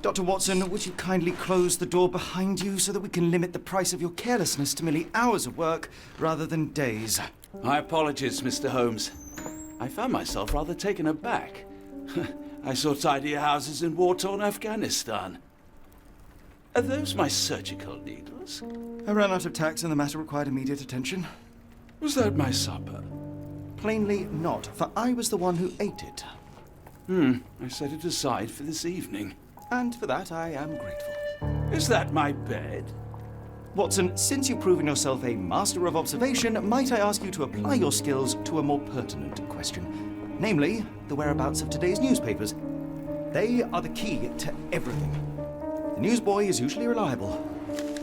Dr. Watson, would you kindly close the door behind you so that we can limit the price of your carelessness to merely hours of work rather than days? My apologies, Mr. Holmes. I found myself rather taken aback. I saw tidier houses in war-torn Afghanistan. Are those my surgical needles? I ran out of tacks and the matter required immediate attention. Was that my supper? Plainly not, for I was the one who ate it. I set it aside for this evening. And for that I am grateful. Is that my bed? Watson, since you've proven yourself a master of observation, might I ask you to apply your skills to a more pertinent question? Namely, the whereabouts of today's newspapers. They are the key to everything. The newsboy is usually reliable.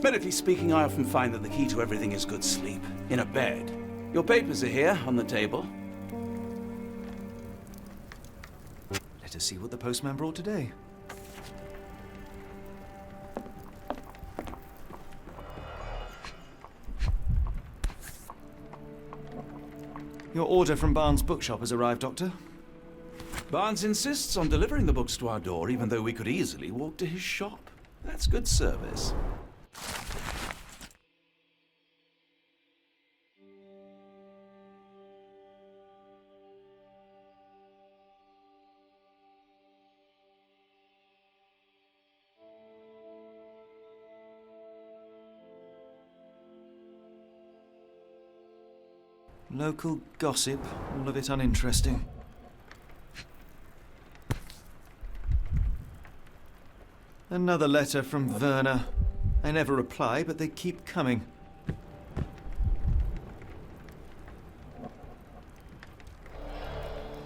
Medically speaking, I often find that the key to everything is good sleep. In a bed. Your papers are here, on the table. Let us see what the postman brought today. Your order from Barnes' bookshop has arrived, Doctor. Barnes insists on delivering the books to our door, even though we could easily walk to his shop. That's good service. Local gossip, all of it uninteresting. Another letter from Werner. I never reply, but they keep coming.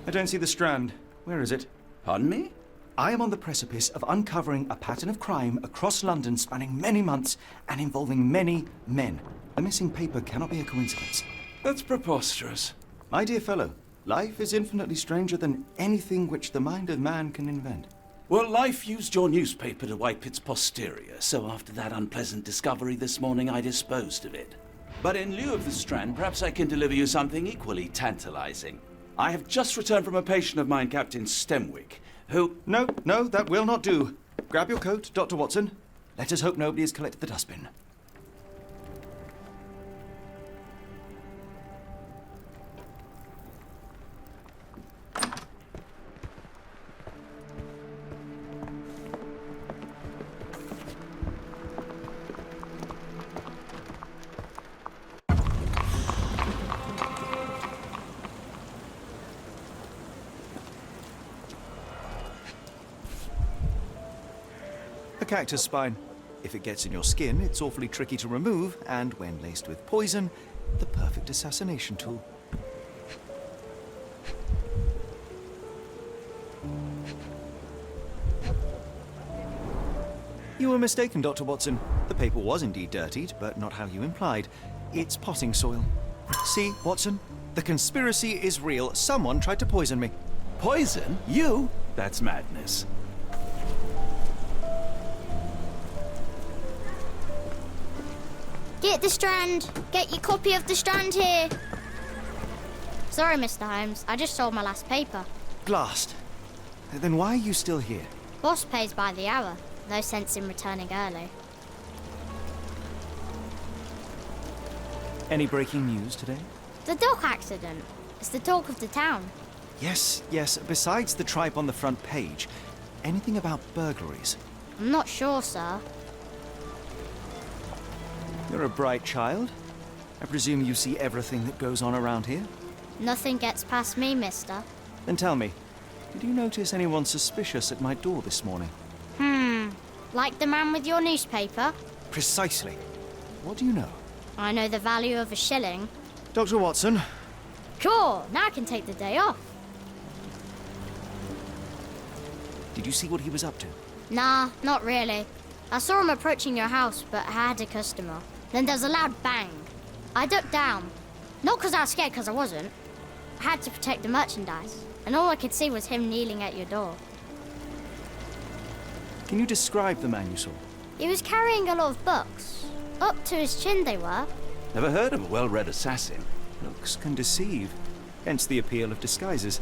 I don't see the Strand. Where is it? Pardon me? I am on the precipice of uncovering a pattern of crime across London spanning many months and involving many men. The missing paper cannot be a coincidence. That's preposterous. My dear fellow, life is infinitely stranger than anything which the mind of man can invent. Well, life used your newspaper to wipe its posterior, so after that unpleasant discovery this morning, I disposed of it. But in lieu of the Strand, perhaps I can deliver you something equally tantalizing. I have just returned from a patient of mine, Captain Stemwick, who... No, that will not do. Grab your coat, Dr. Watson. Let us hope nobody has collected the dustbin. A cactus spine. If it gets in your skin, it's awfully tricky to remove, and when laced with poison, the perfect assassination tool. You were mistaken, Dr. Watson. The paper was indeed dirtied, but not how you implied. It's potting soil. See, Watson? The conspiracy is real. Someone tried to poison me. Poison? You? That's madness. Get the Strand! Get your copy of the Strand here! Sorry, Mr. Holmes. I just sold my last paper. Blast. Then why are you still here? Boss pays by the hour. No sense in returning early. Any breaking news today? The dog accident. It's the talk of the town. Yes. Besides the tripe on the front page, anything about burglaries? I'm not sure, sir. You're a bright child. I presume you see everything that goes on around here? Nothing gets past me, mister. Then tell me, did you notice anyone suspicious at my door this morning? Like the man with your newspaper? Precisely. What do you know? I know the value of a shilling. Dr. Watson? Cool, now I can take the day off. Did you see what he was up to? Nah, not really. I saw him approaching your house, but I had a customer. Then there's a loud bang. I ducked down. Not because I was scared, because I wasn't. I had to protect the merchandise, and all I could see was him kneeling at your door. Can you describe the man you saw? He was carrying a lot of books. Up to his chin they were. Never heard of a well-read assassin. Looks can deceive, hence the appeal of disguises.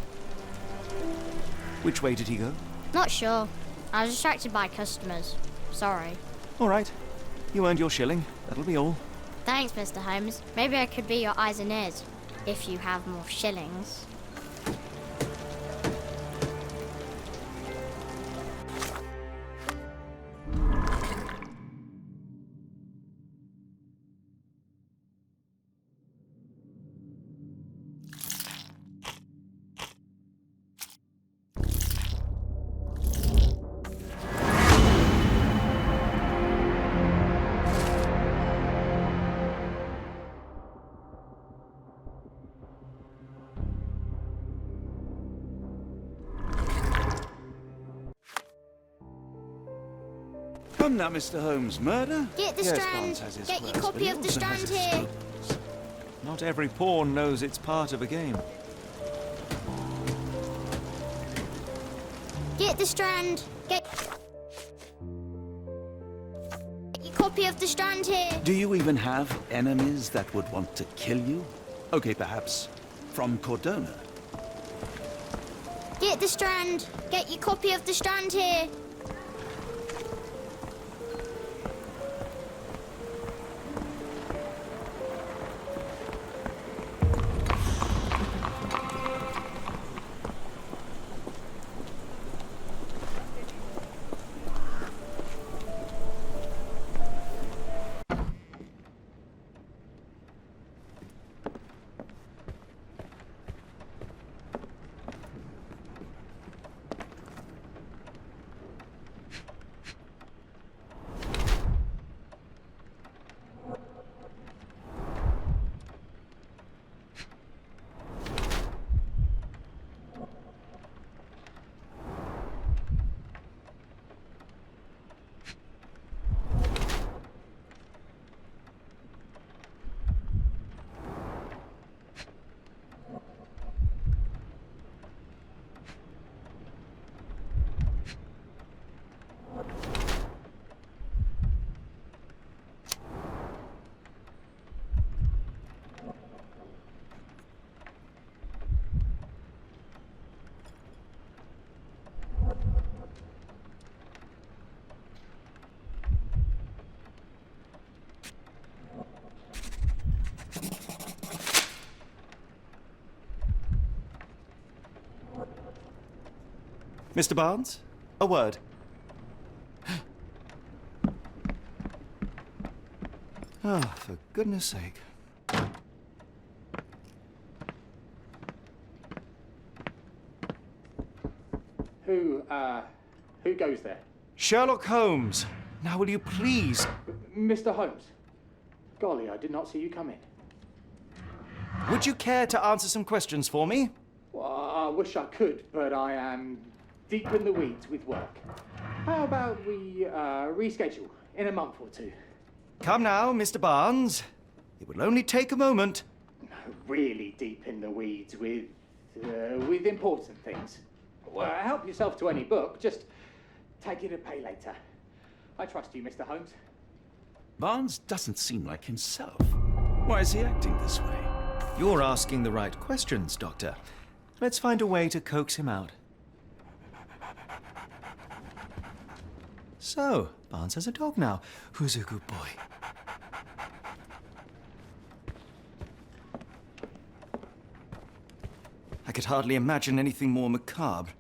Which way did he go? Not sure. I was distracted by customers. Sorry. All right. You earned your shilling. That'll be all. Thanks, Mr. Holmes. Maybe I could be your eyes and ears, if you have more shillings. Come now, Mr. Holmes. Murder? Get the Yes, Strand. Barnes has his Get your quirks, but copy he of the also has Strand his here. scruples. Not every pawn knows it's part of a game. Get the Strand. Get your copy of the Strand here. Do you even have enemies that would want to kill you? Okay, perhaps from Cordona. Get the Strand. Get your copy of the Strand here. Mr. Barnes, a word. Ah, for goodness sake. Who goes there? Sherlock Holmes. Now will you please... Mr. Holmes. Golly, I did not see you come in. Would you care to answer some questions for me? Well, I wish I could, but I am deep in the weeds with work. How about we reschedule in a month or two? Come now, Mr. Barnes. It will only take a moment. No, really deep in the weeds with important things. Well, help yourself to any book. Just take it and pay later. I trust you, Mr. Holmes. Barnes doesn't seem like himself. Why is he acting this way? You're asking the right questions, Doctor. Let's find a way to coax him out. So, Barnes has a dog now. Who's a good boy? I could hardly imagine anything more macabre.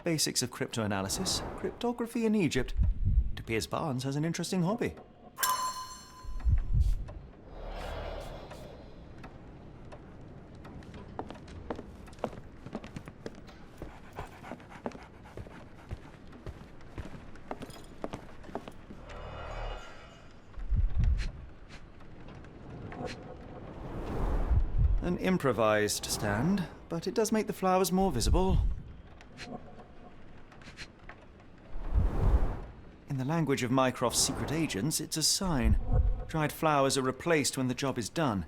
Basics of cryptoanalysis, cryptography in Egypt. It appears Barnes has an interesting hobby. An improvised stand, but it does make the flowers more visible. In In the language of Mycroft's secret agents, it's a sign. Dried flowers are replaced when the job is done.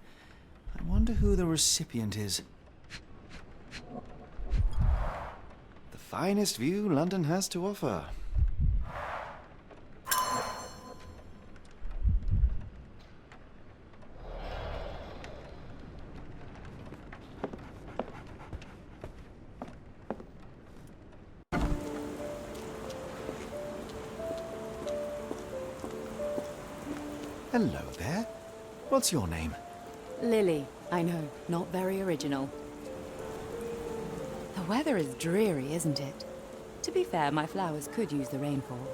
I wonder who the recipient is. The finest view London has to offer. Hello there. What's your name? Lily. I know, not very original. The weather is dreary, isn't it? To be fair, my flowers could use the rainfall.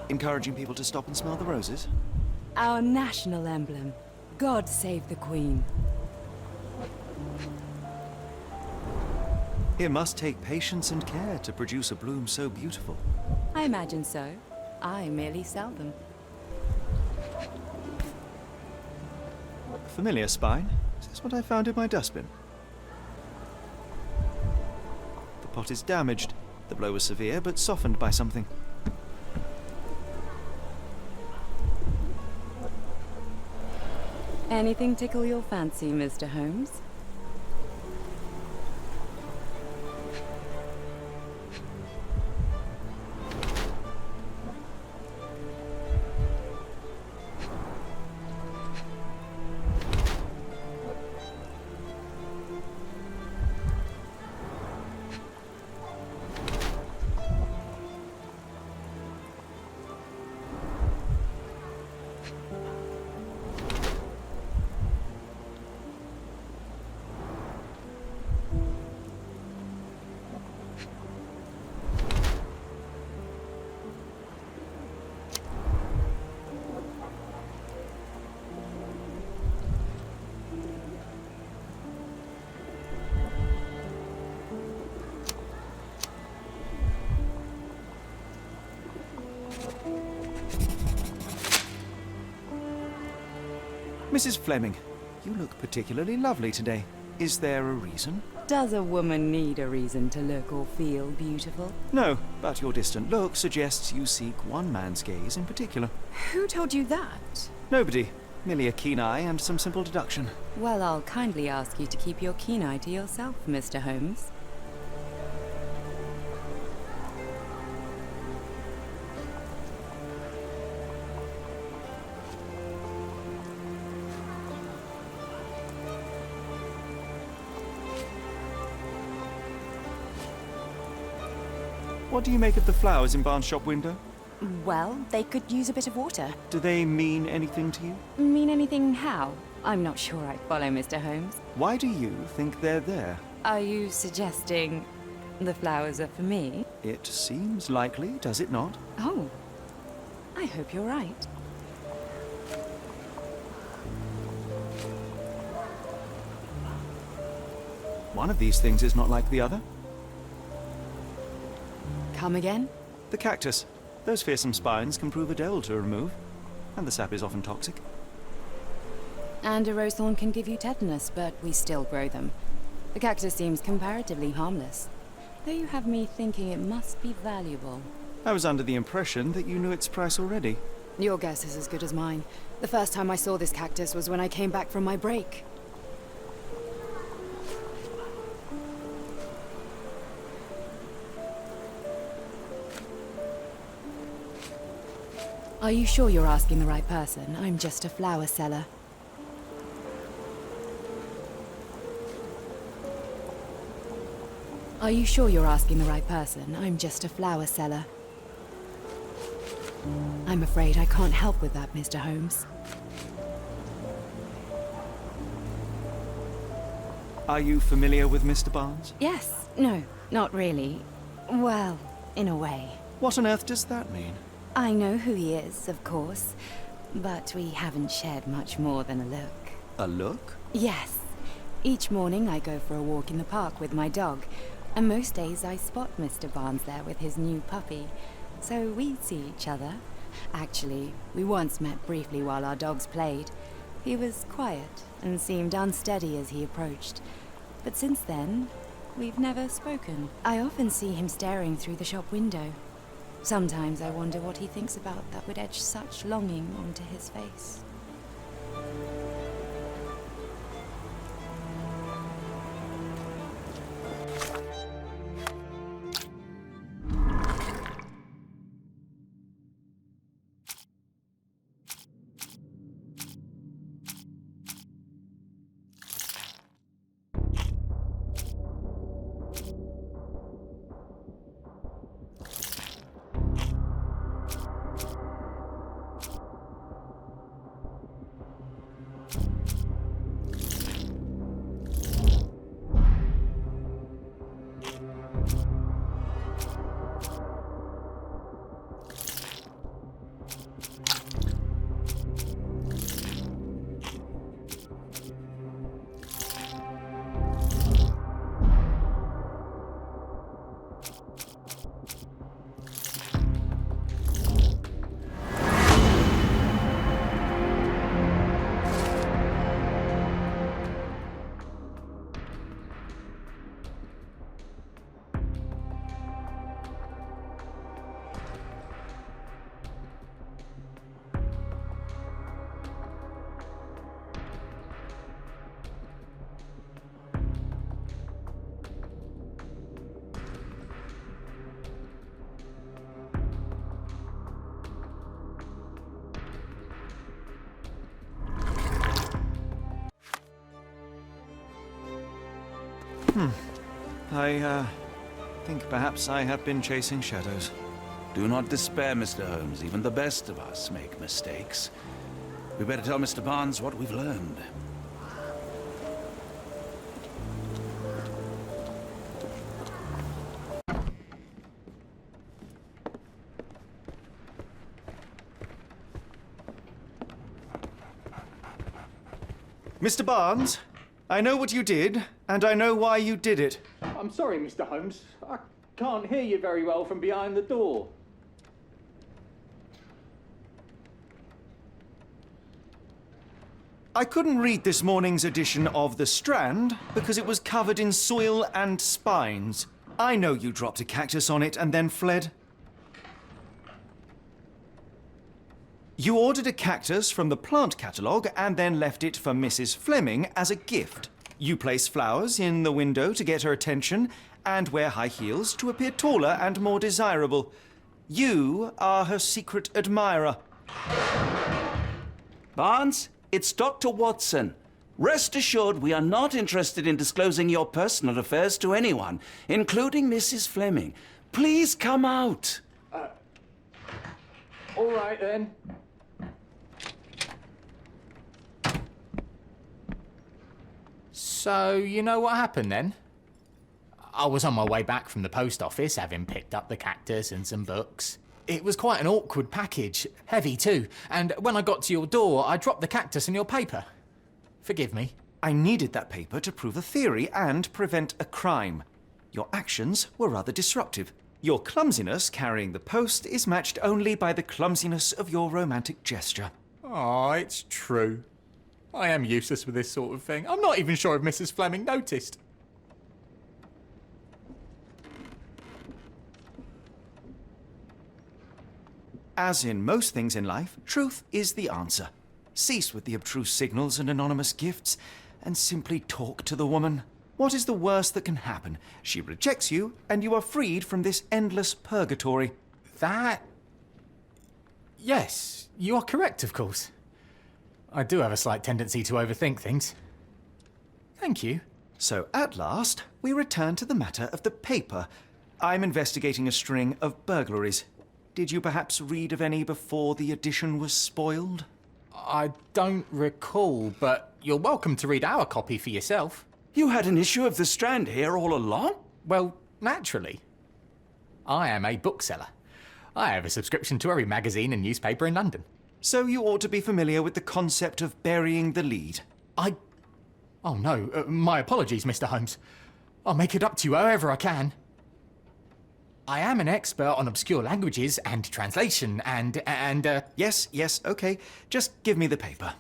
Encouraging people to stop and smell the roses? Our national emblem. God save the Queen. It must take patience and care to produce a bloom so beautiful. I imagine so. I merely sell them. Familiar spine? Is this what I found in my dustbin? The pot is damaged. The blow was severe, but softened by something. Anything tickle your fancy, Mr. Holmes? Mrs. Flemming, you look particularly lovely today. Is there a reason? Does a woman need a reason to look or feel beautiful? No, but your distant look suggests you seek one man's gaze in particular. Who told you that? Nobody. Merely a keen eye and some simple deduction. Well, I'll kindly ask you to keep your keen eye to yourself, Mr. Holmes. What do you make of the flowers in Barnes' shop window? Well, they could use a bit of water. Do they mean anything to you? Mean anything how? I'm not sure I follow, Mr. Holmes. Why do you think they're there? Are you suggesting the flowers are for me? It seems likely, does it not? Oh, I hope you're right. One of these things is not like the other. Come again? The cactus. Those fearsome spines can prove a devil to remove, and the sap is often toxic. And a rose thorn can give you tetanus, but we still grow them. The cactus seems comparatively harmless, though you have me thinking it must be valuable. I was under the impression that you knew its price already. Your guess is as good as mine. The first time I saw this cactus was when I came back from my break. Are you sure you're asking the right person? I'm just a flower seller. Are you sure you're asking the right person? I'm just a flower seller. I'm afraid I can't help with that, Mr. Holmes. Are you familiar with Mr. Barnes? Yes. No, not really. Well, in a way. What on earth does that mean? I know who he is, of course, but we haven't shared much more than a look. A look? Yes. Each morning I go for a walk in the park with my dog, and most days I spot Mr. Barnes there with his new puppy, so we see each other. Actually, we once met briefly while our dogs played. He was quiet and seemed unsteady as he approached. But since then, we've never spoken. I often see him staring through the shop window. Sometimes I wonder what he thinks about that would etch such longing onto his face. I think perhaps I have been chasing shadows. Do not despair, Mr. Holmes. Even the best of us make mistakes. We better tell Mr. Barnes what we've learned. Mr. Barnes, I know what you did, and I know why you did it. I'm sorry, Mr. Holmes. I can't hear you very well from behind the door. I couldn't read this morning's edition of The Strand because it was covered in soil and spines. I know you dropped a cactus on it and then fled. You ordered a cactus from the plant catalogue and then left it for Mrs. Flemming as a gift. You place flowers in the window to get her attention and wear high heels to appear taller and more desirable. You are her secret admirer. Barnes, it's Dr. Watson. Rest assured we are not interested in disclosing your personal affairs to anyone, including Mrs. Flemming. Please come out. All right, then. So, you know what happened then? I was on my way back from the post office, having picked up the cactus and some books. It was quite an awkward package, heavy too, and when I got to your door, I dropped the cactus and your paper. Forgive me. I needed that paper to prove a theory and prevent a crime. Your actions were rather disruptive. Your clumsiness carrying the post is matched only by the clumsiness of your romantic gesture. Oh, it's true. I am useless with this sort of thing. I'm not even sure if Mrs. Flemming noticed. As in most things in life, truth is the answer. Cease with the abstruse signals and anonymous gifts, and simply talk to the woman. What is the worst that can happen? She rejects you, and you are freed from this endless purgatory. That... Yes, you are correct, of course. I do have a slight tendency to overthink things. Thank you. So at last, we return to the matter of the paper. I'm investigating a string of burglaries. Did you perhaps read of any before the edition was spoiled? I don't recall, but you're welcome to read our copy for yourself. You had an issue of The Strand here all along? Well, naturally. I am a bookseller. I have a subscription to every magazine and newspaper in London. So you ought to be familiar with the concept of burying the lead. Oh no, my apologies, Mr. Holmes. I'll make it up to you however I can. I am an expert on obscure languages and translation and. Yes, okay. Just give me the paper.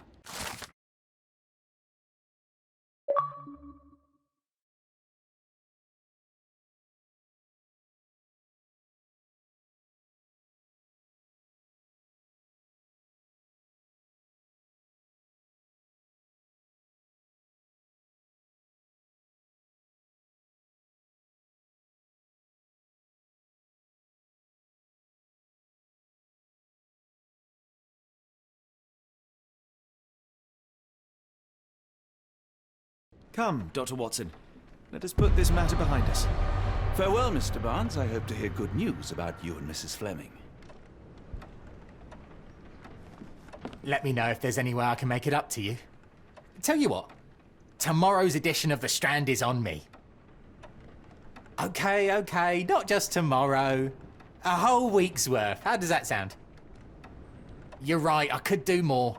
Come, Dr. Watson. Let us put this matter behind us. Farewell, Mr. Barnes. I hope to hear good news about you and Mrs. Flemming. Let me know if there's any way I can make it up to you. Tell you what, tomorrow's edition of The Strand is on me. Okay, not just tomorrow. A whole week's worth. How does that sound? You're right, I could do more.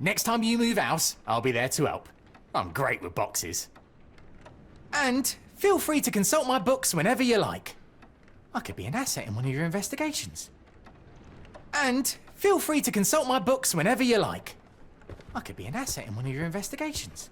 Next time you move house, I'll be there to help. I'm great with boxes. And feel free to consult my books whenever you like. I could be an asset in one of your investigations. And feel free to consult my books whenever you like. I could be an asset in one of your investigations.